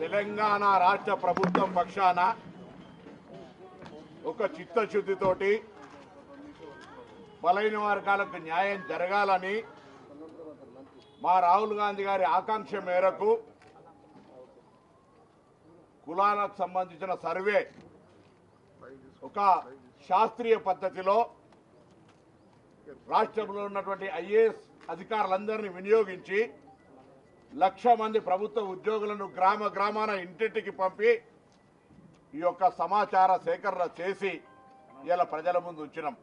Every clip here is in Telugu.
తెలంగాణ రాష్ట్ర ప్రభుత్వం పక్షాన ఒక చిత్తశుద్ధితోటి బలైన వర్గాలకు న్యాయం జరగాలని మా రాహుల్ గాంధీ గారి ఆకాంక్ష మేరకు కులాలకు సంబంధించిన సర్వే ఒక శాస్త్రీయ పద్ధతిలో రాష్ట్రంలో ఉన్నటువంటి ఐఏఎస్ అధికారులందరినీ వినియోగించి 1,00,000 మంది ప్రభుత్వ ఉద్యోగులను గ్రామాన ఇంటింటికి పంపి ఈ యొక్క సమాచార సేకరణ చేసి ఇలా ప్రజల ముందు ఉంచినాం.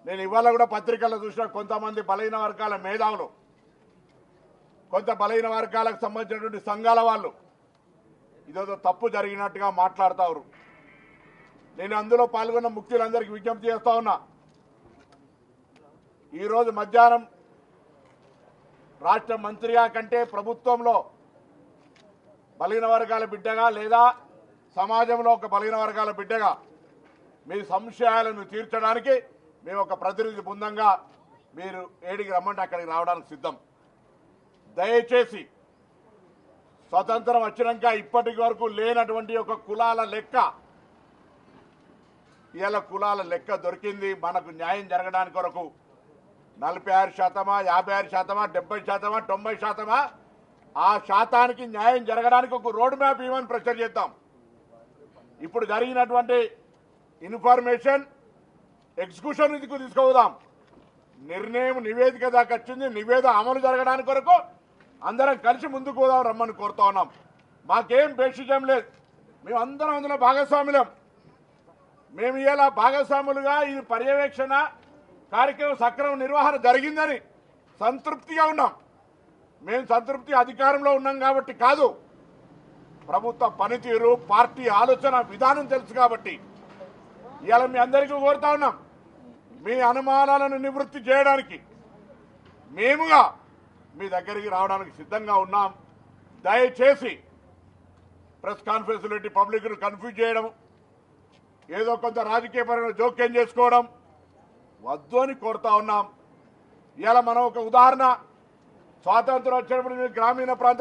నేను ఇవాళ కూడా పత్రికల్లో చూసిన కొంతమంది బలహీన వర్గాల మేధావులు, కొంత బలహీన వర్గాలకు సంబంధించినటువంటి సంఘాల వాళ్ళు ఇదేదో తప్పు జరిగినట్టుగా మాట్లాడుతారు. నేను అందులో పాల్గొన్న ముఖ్యులందరికీ విజ్ఞప్తి చేస్తా ఉన్నా. ఈరోజు మధ్యాహ్నం రాష్ట్ర మంత్రిగా కంటే ప్రభుత్వంలో బలహీన వర్గాల బిడ్డగా లేదా సమాజంలో ఒక బలహీన వర్గాల బిడ్డగా మీ సంశయాలను తీర్చడానికి మేము ఒక ప్రతినిధి బృందంగా మీరు ఏడికి రమ్మంటే అక్కడికి రావడానికి సిద్ధం. దయచేసి స్వతంత్రం వచ్చినాక ఇప్పటి వరకు లేనటువంటి ఒక కులాల లెక్క ఇవాళ కులాల లెక్క దొరికింది. మనకు న్యాయం జరగడానికి కొరకు 46%, 56%, 70%, 90%, ఆ శాతానికి న్యాయం జరగడానికి ఒక రోడ్ మ్యాప్ ఇవ్వని ప్రెషర్ చేద్దాం. ఇప్పుడు జరిగినటువంటి ఇన్ఫర్మేషన్ ఎగ్జిక్యూషన్ కు తీసుకుపోదాం. నిర్ణయం నివేదిక దాకా వచ్చింది. నివేదిక అమలు జరగడానికి కొరకు అందరం కలిసి ముందుకు పోదాం రమ్మని కోరుతా ఉన్నాం. మాకేం భేషజం లేదు. మేము అందరం అందులో భాగస్వాములం. మేము ఇలా భాగస్వాములుగా ఈ పర్యవేక్షణ కార్యక్రమం సక్రమ నిర్వహణ జరిగిందని సంతృప్తిగా ఉన్నాం. మేము సంతృప్తి అధికారంలో ఉన్నాం కాబట్టి కాదు, ప్రభుత్వ పనితీరు, పార్టీ ఆలోచన విధానం తెలుసు కాబట్టి ఇవాళ మీ అందరికీ కోరుతా ఉన్నాం. మీ అనుమానాలను నివృత్తి చేయడానికి మేముగా మీ దగ్గరికి రావడానికి సిద్ధంగా ఉన్నాం. దయచేసి ప్రెస్ కాన్ఫరెన్స్ పెట్టి పబ్లిక్ను కన్ఫ్యూజ్ చేయడం, ఏదో కొంత రాజకీయపరమైన జోక్యం చేసుకోవడం వద్దు అని కోరుతా ఉన్నాం. ఇవాళ మనం ఒక ఉదాహరణ, స్వాతంత్రం వచ్చినప్పుడు గ్రామీణ ప్రాంత